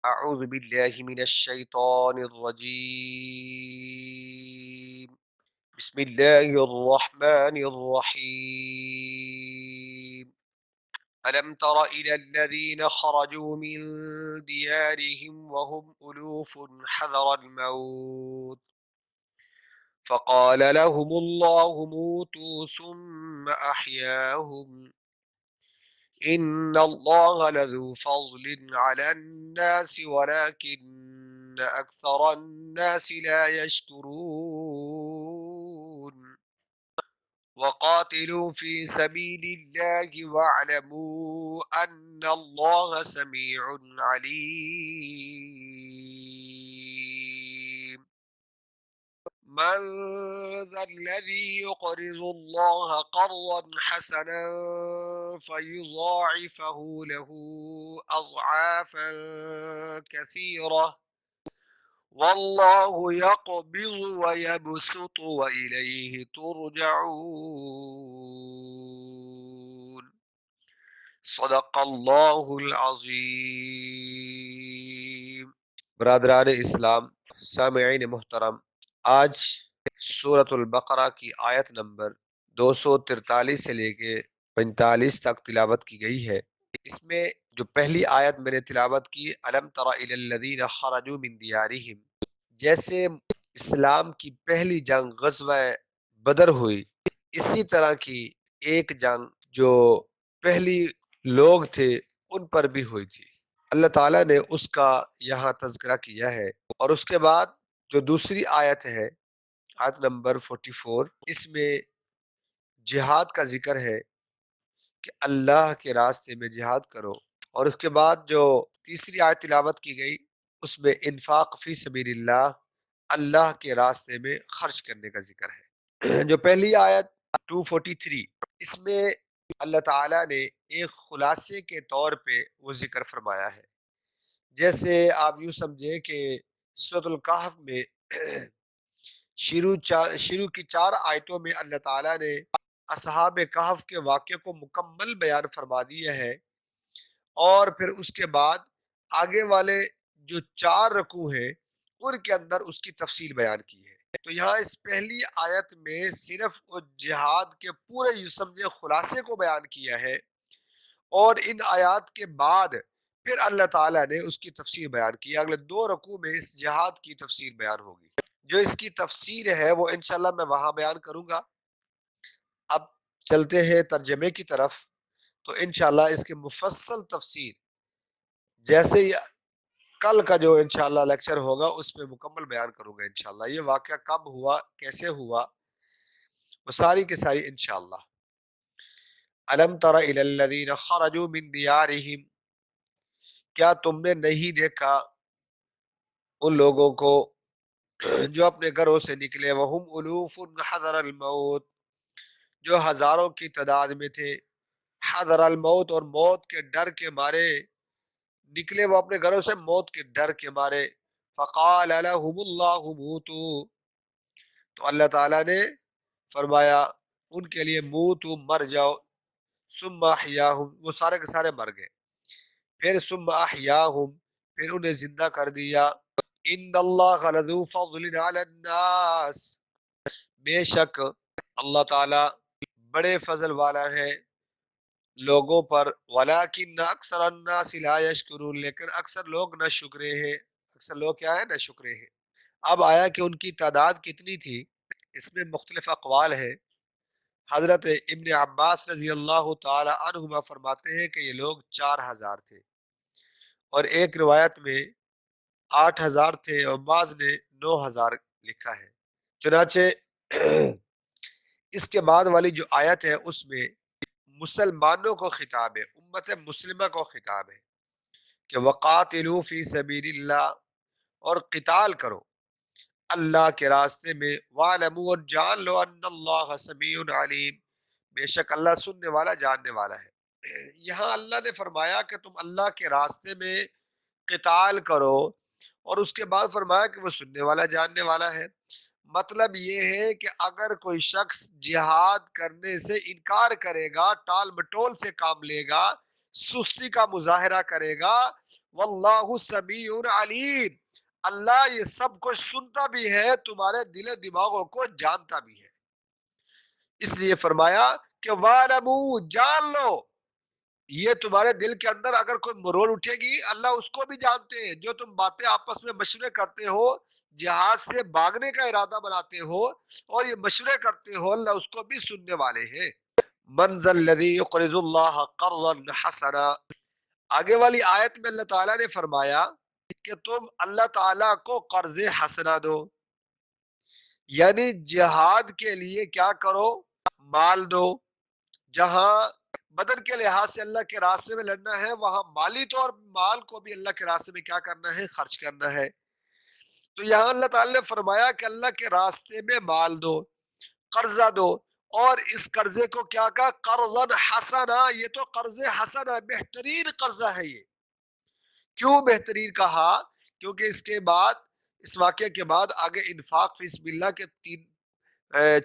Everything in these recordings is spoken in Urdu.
أعوذ بالله من الشيطان الرجيم بسم الله الرحمن الرحيم ألم تر إلى الذين خرجوا من ديارهم وهم ألوف حذر الموت فقال لهم الله موتوا ثم أحياهم إن الله لذو فضل على الناس ولكن أكثر الناس لا يشكرون وقاتلوا في سبيل الله واعلموا أن الله سميع عليم من ذا الذي يقرض الله قرضا حسنا فيضاعفه له أضعافا كثيرة والله يقبض ويبسط وإليه ترجعون صدق الله العظيم. برادران اسلام، سامعین محترم، آج سورۃ البقرہ کی آیت نمبر 243 سے لے کے 45 تک تلاوت کی گئی ہے۔ اس میں جو پہلی آیت میں نے تلاوت کی، الم تر الی الذین خرجوا من دیارہم، جیسے اسلام کی پہلی جنگ غزوہ بدر ہوئی، اسی طرح کی ایک جنگ جو پہلی لوگ تھے ان پر بھی ہوئی تھی، اللہ تعالیٰ نے اس کا یہاں تذکرہ کیا ہے۔ اور اس کے بعد جو دوسری آیت ہے، آیت نمبر 44، اس میں جہاد کا ذکر ہے کہ اللہ کے راستے میں جہاد کرو۔ اور اس کے بعد جو تیسری آیت تلاوت کی گئی، اس میں انفاق فی سبیل اللہ، اللہ کے راستے میں خرچ کرنے کا ذکر ہے۔ جو پہلی آیت 243، اس میں اللہ تعالیٰ نے ایک خلاصے کے طور پہ وہ ذکر فرمایا ہے۔ جیسے آپ یوں سمجھیں کہ سورۃ الکہف میں شروع کی 4 آیتوں میں اللہ تعالیٰ نے اصحاب کہف کے واقعے کو مکمل بیان فرما دیا ہے، اور پھر اس کے بعد آگے والے جو 4 رکوع ہیں ان کے اندر اس کی تفصیل بیان کی ہے۔ تو یہاں اس پہلی آیت میں صرف جہاد کے پورے یوں سمجھے خلاصے کو بیان کیا ہے، اور ان آیات کے بعد پھر اللہ تعالیٰ نے اس کی تفسیر بیان کی۔ اگلے 2 رکوع میں اس جہاد کی تفسیر بیان ہوگی۔ جو اس کی تفسیر ہے وہ انشاءاللہ میں وہاں بیان کروں گا۔ اب چلتے ہیں ترجمے کی طرف، تو انشاءاللہ اس کی مفصل تفسیر جیسے کل کا جو انشاءاللہ لیکچر ہوگا اس میں مکمل بیان کروں گا انشاءاللہ۔ یہ واقعہ کب ہوا، کیسے ہوا، وہ ساری کی ساری انشاءاللہ۔ الم تر الی الذین خرجوا من دیارہم، کیا تم نے نہیں دیکھا ان لوگوں کو جو اپنے گھروں سے نکلے، وہم الوف حذر الموت، جو ہزاروں کی تعداد میں تھے، حذر الموت، اور موت کے ڈر کے مارے نکلے، وہ اپنے گھروں سے موت کے ڈر کے مارے۔ فقال لهم اللہ موتوا، تو اللہ تعالیٰ نے فرمایا ان کے لیے موتوا، مر جاؤ، ثم احیاہم، وہ سارے کے سارے مر گئے، پھر ثم احیاہم، پھر انہیں زندہ کر دیا۔ ان اللہ لذو فضل علی الناس، بے شک اللہ تعالی بڑے فضل والا ہے لوگوں پر، ولیکن اکثر الناس لا یشکرون، لیکن اکثر لوگ نہ شکرے ہیں۔ اکثر لوگ کیا ہے؟ نہ شکرے ہیں۔ اب آیا کہ ان کی تعداد کتنی تھی، اس میں مختلف اقوال ہے۔ حضرت ابن عباس رضی اللہ تعالی عنہما فرماتے ہیں کہ یہ لوگ 4000 تھے، اور ایک روایت میں 8000 تھے، اور بعض نے 9000 لکھا ہے۔ چنانچہ اس کے بعد والی جو آیت ہے اس میں مسلمانوں کو خطاب ہے، امت مسلمہ کو خطاب ہے کہ وقاتلوا فی سبیل اللہ، اور قتال کرو اللہ کے راستے میں، وَاعْلَمُوا، اور جان لو، ان اللہ سمیع علیم، بے شک اللہ سننے والا جاننے والا ہے۔ یہاں اللہ نے فرمایا کہ تم اللہ کے راستے میں قتال کرو، اور اس کے بعد فرمایا کہ وہ سننے والا جاننے والا ہے۔ مطلب یہ ہے کہ اگر کوئی شخص جہاد کرنے سے انکار کرے گا، ٹال مٹول سے کام لے گا، سستی کا مظاہرہ کرے گا. واللہ سمیع علیم، اللہ یہ سب کچھ سنتا بھی ہے، تمہارے دل و دماغوں کو جانتا بھی ہے. اس لیے فرمایا کہ وَاعْلَمُوا، جان لو، یہ تمہارے دل کے اندر اگر کوئی مروڑ اٹھے گی اللہ اس کو بھی جانتے ہیں. جو تم باتیں آپس میں مشورے کرتے ہو، جہاد سے بھاگنے کا ارادہ بناتے ہو اور یہ مشورے کرتے ہو، اللہ اس کو بھی سننے والے ہیں. من ذا الذی یقرض اللہ قرضا حسنا، آگے والی آیت میں اللہ تعالیٰ نے فرمایا کہ تم اللہ تعالیٰ کو قرض حسنا دو، یعنی جہاد کے لیے کیا کرو، مال دو. جہاں بدن کے لحاظ سے اللہ کے راستے میں لڑنا ہے، وہاں مالی طور مال کو بھی اللہ کے راستے میں کیا کرنا ہے، خرچ کرنا ہے. تو یہاں اللہ تعالیٰ نے فرمایا کہ اللہ کے راستے میں مال دو، قرضہ دو، اور اس قرضے کو کیا کہا، قرضا حسنا. یہ تو قرض حسنا، بہترین قرضہ ہے. یہ کیوں بہترین کہا؟ کیونکہ اس کے بعد، اس واقعے کے بعد آگے انفاق فی سبیل اللہ کے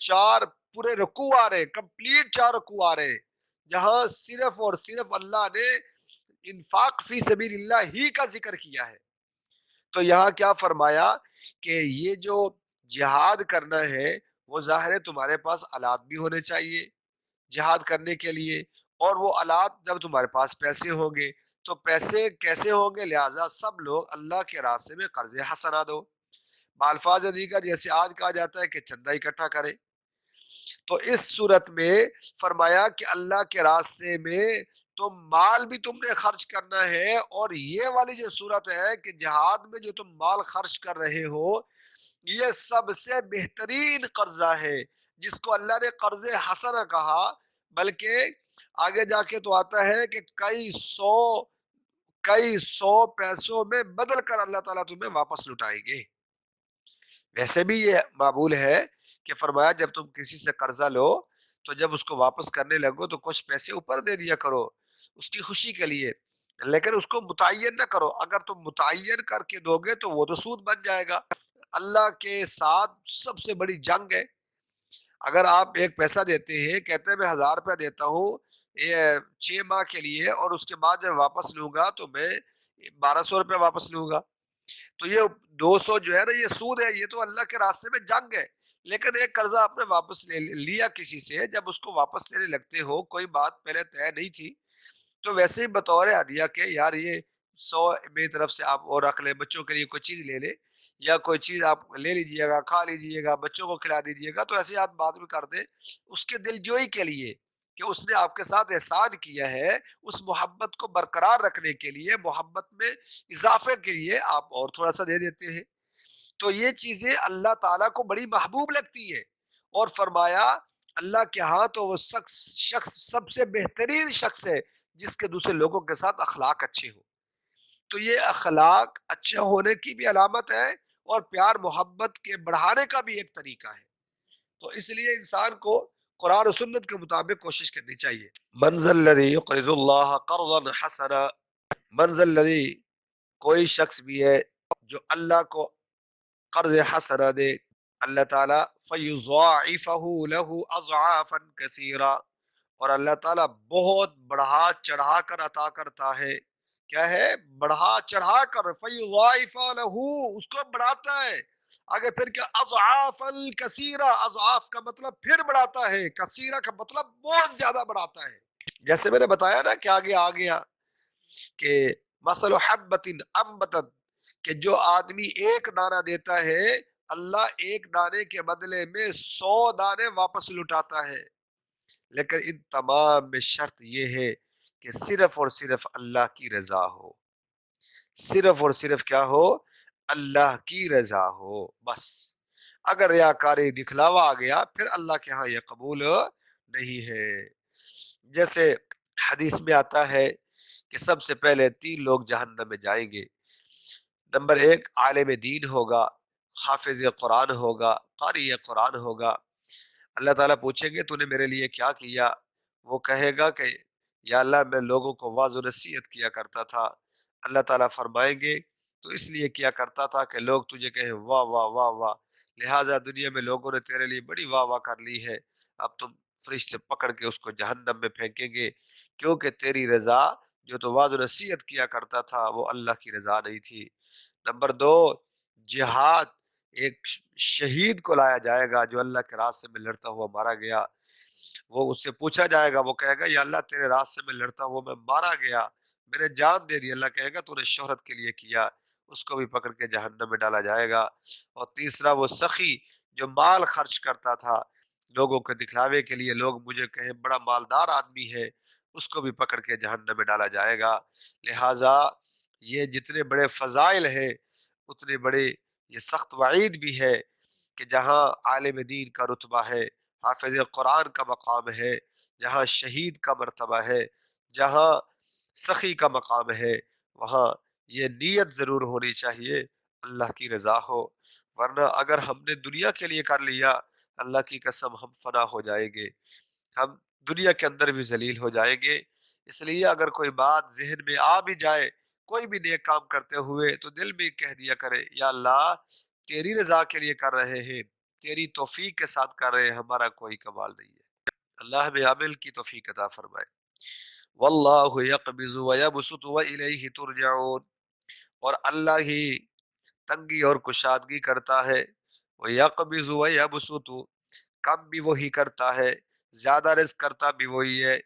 چار پورے رکوع آ رہے، کمپلیٹ 4 رکوع آ رہے، جہاں صرف اور صرف اللہ نے انفاق فی سبیل اللہ ہی کا ذکر کیا ہے. تو یہاں کیا فرمایا کہ یہ جو جہاد کرنا ہے، وہ ظاہر ہے تمہارے پاس آلات بھی ہونے چاہیے جہاد کرنے کے لیے، اور وہ آلات جب تمہارے پاس پیسے ہوں گے تو پیسے کیسے ہوں گے، لہٰذا سب لوگ اللہ کے راستے میں قرض حسنا دو. بالفاظ دیگر جیسے آج کہا جاتا ہے کہ چندہ اکٹھا کرے. تو اس صورت میں فرمایا کہ اللہ کے راستے میں تو مال بھی تم نے خرچ کرنا ہے، اور یہ والی جو صورت ہے کہ جہاد میں جو تم مال خرچ کر رہے ہو، یہ سب سے بہترین قرضہ ہے جس کو اللہ نے قرض حسنہ کہا. بلکہ آگے جا کے تو آتا ہے کہ کئی سو پیسوں میں بدل کر اللہ تعالیٰ تمہیں واپس لٹائیں گے. ویسے بھی یہ معمول ہے کہ فرمایا جب تم کسی سے قرضہ لو تو جب اس کو واپس کرنے لگو تو کچھ پیسے اوپر دے دیا کرو اس کی خوشی کے لیے، لیکن اس کو متعین نہ کرو. اگر تم متعین کر کے دو گے تو وہ تو سود بن جائے گا. اللہ کے ساتھ سب سے بڑی جنگ ہے. اگر آپ ایک پیسہ دیتے ہیں، کہتے ہیں میں 1000 روپیہ دیتا ہوں یہ 6 ماہ کے لیے، اور اس کے بعد جب واپس لوں گا تو میں 1200 روپیہ واپس لوں گا، تو یہ 200 جو ہے نا یہ سود ہے. یہ تو اللہ کے راستے میں جنگ ہے. لیکن ایک قرضہ آپ نے واپس لیا کسی سے، جب اس کو واپس لینے لگتے ہو، کوئی بات پہلے طے نہیں تھی، تو ویسے ہی بطور ہدیہ کہ یار یہ 100 میری طرف سے آپ اور رکھ لیں، بچوں کے لیے کوئی چیز لے لیں، یا کوئی چیز آپ لے لیجئے گا، کھا لیجئے گا، بچوں کو کھلا دیجئے گا، تو ایسے آپ بات بھی کر دیں اس کے دل جوئی کے لیے کہ اس نے آپ کے ساتھ احسان کیا ہے. اس محبت کو برقرار رکھنے کے لیے، محبت میں اضافے کے لیے آپ اور تھوڑا سا دے دیتے ہیں. تو یہ چیزیں اللہ تعالیٰ کو بڑی محبوب لگتی ہے. اور فرمایا اللہ کے ہاں تو وہ شخص سب سے بہترین شخص ہے جس کے دوسرے لوگوں کے ساتھ اخلاق اچھے ہو. تو یہ اخلاق اچھے ہونے کی بھی علامت ہے، اور پیار محبت کے بڑھانے کا بھی ایک طریقہ ہے. تو اس لیے انسان کو قرآن و سنت کے مطابق کوشش کرنی چاہیے. من ذا الذی یقرض اللہ قرضا حسنا، من ذا الذی، کوئی شخص بھی ہے جو اللہ کو قرض حسنہ دے، اللہ تعالیٰ فَيُضَاعِفَهُ لَهُ أَضْعَافًا كَثِيرًا، اور اللہ تعالیٰ بہت بڑھا چڑھا کر عطا کرتا ہے. کیا ہے؟ بڑھا چڑھا کر، فَيُضَاعِفَ لَهُ، اس کو بڑھاتا ہے. آگے پھر کیا، اضعافا کثیرہ، اضعاف کا مطلب پھر بڑھاتا ہے، کثیرہ کا مطلب بہت زیادہ بڑھاتا ہے. جیسے میں نے بتایا نا کہ آگے آ گیا کہ مثل حبۃ انبتت، کہ جو آدمی ایک دانہ دیتا ہے اللہ ایک دانے کے بدلے میں 100 دانے واپس لٹاتا ہے. لیکن ان تمام میں شرط یہ ہے کہ صرف اور صرف اللہ کی رضا ہو، صرف اور صرف کیا ہو، اللہ کی رضا ہو بس. اگر ریاکاری دکھلاوا آ گیا پھر اللہ کے ہاں یہ قبول نہیں ہے. جیسے حدیث میں آتا ہے کہ سب سے پہلے 3 لوگ جہنم میں جائیں گے. نمبر 1 عالم دین ہوگا، حافظ قرآن ہوگا، قاری قرآن ہوگا. اللہ تعالیٰ پوچھیں گے تو نے میرے لیے کیا کیا؟ وہ کہے گا کہ یا اللہ میں لوگوں کو واعظ و نصیحت کیا کرتا تھا. اللہ تعالیٰ فرمائیں گے تو اس لیے کیا کرتا تھا کہ لوگ تجھے کہیں واہ واہ واہ واہ، لہٰذا دنیا میں لوگوں نے تیرے لیے بڑی واہ واہ کر لی ہے، اب تم فرشتے پکڑ کے اس کو جہنم میں پھینکیں گے کیونکہ تیری رضا جو تو واض و نصیحت کیا کرتا تھا وہ اللہ کی رضا نہیں تھی۔ نمبر دو، جہاد، ایک شہید کو لایا جائے گا جو اللہ کے راستے میں لڑتا ہوا مارا گیا، وہ اس سے پوچھا جائے گا، وہ کہے گا یا اللہ تیرے راستے میں لڑتا ہوا میں مارا گیا، میں نے جان دے دی۔ اللہ کہے گا تو نے شہرت کے لیے کیا، اس کو بھی پکڑ کے جہنم میں ڈالا جائے گا۔ اور تیسرا وہ سخی جو مال خرچ کرتا تھا لوگوں کے دکھلاوے کے لیے، لوگ مجھے کہیں بڑا مالدار آدمی ہے، اس کو بھی پکڑ کے جہنم میں ڈالا جائے گا۔ لہٰذا یہ جتنے بڑے فضائل ہیں اتنے بڑے یہ سخت وعید بھی ہے کہ جہاں عالم دین کا رتبہ ہے، حافظ قرآن کا مقام ہے، جہاں شہید کا مرتبہ ہے، جہاں سخی کا مقام ہے، وہاں یہ نیت ضرور ہونی چاہیے اللہ کی رضا ہو، ورنہ اگر ہم نے دنیا کے لیے کر لیا اللہ کی قسم ہم فنا ہو جائیں گے، ہم دنیا کے اندر بھی ذلیل ہو جائیں گے۔ اس لیے اگر کوئی بات ذہن میں آ بھی جائے کوئی بھی نیک کام کرتے ہوئے تو دل میں کہہ دیا کرے یا اللہ تیری رضا کے لیے کر رہے ہیں، تیری توفیق کے ساتھ کر رہے ہیں، ہمارا کوئی کمال نہیں ہے۔ اللہ ہمیں عمل کی توفیق عطا فرمائے۔ واللہ یقبض ویبسط والیہ ترجعون، اور اللہ ہی تنگی اور کشادگی کرتا ہے، ویقبض ویبسط، کم بھی وہی کرتا ہے، زیادہ رزق کرتا بھی وہی ہے۔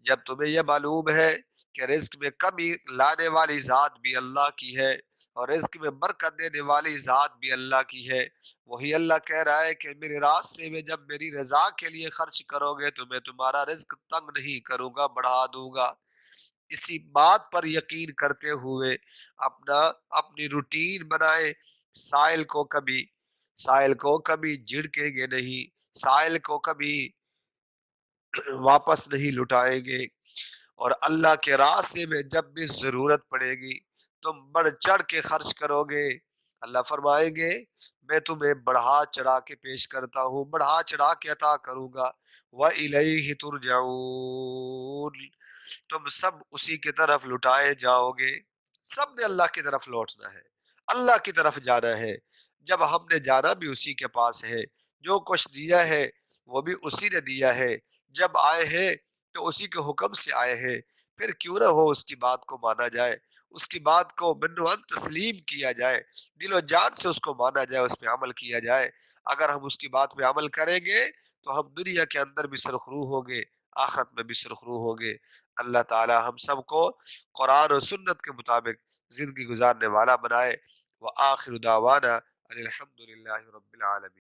جب تمہیں یہ معلوم ہے کہ رزق میں کمی لانے والی ذات بھی اللہ کی ہے اور رزق میں برکت دینے والی ذات بھی اللہ کی ہے، وہی اللہ کہہ رہا ہے کہ میرے راستے میں جب میری رضا کے لیے خرچ کرو گے تو میں تمہارا رزق تنگ نہیں کروں گا، بڑھا دوں گا۔ اسی بات پر یقین کرتے ہوئے اپنی روٹین بنائے، سائل کو کبھی جھڑکیں گے نہیں، سائل کو کبھی واپس نہیں لٹائیں گے، اور اللہ کے راستے میں جب بھی ضرورت پڑے گی تم بڑھ چڑھ کے خرچ کرو گے، اللہ فرمائیں گے میں تمہیں بڑھا چڑھا کے پیش کرتا ہوں، بڑھا چڑھا کے عطا کروں گا۔ وَإِلَيْهِ تُرْجَعُونَ، تم سب اسی کی طرف لٹائے جاؤ گے، سب نے اللہ کی طرف لوٹنا ہے، اللہ کی طرف جانا ہے۔ جب ہم نے جانا بھی اسی کے پاس ہے، جو کچھ دیا ہے وہ بھی اسی نے دیا ہے، جب آئے ہیں تو اسی کے حکم سے آئے ہیں، پھر کیوں نہ ہو اس کی بات کو مانا جائے، اس کی بات کو منوان تسلیم کیا جائے، دل و جان سے اس کو مانا جائے، اس پہ عمل کیا جائے۔ اگر ہم اس کی بات پہ عمل کریں گے تو ہم دنیا کے اندر بھی سرخرو ہوں گے، آخرت میں بھی سرخرو ہوں گے۔ اللہ تعالی ہم سب کو قرآن و سنت کے مطابق زندگی گزارنے والا بنائے۔ وآخر دعوانا ان الحمد للہ رب العالمین۔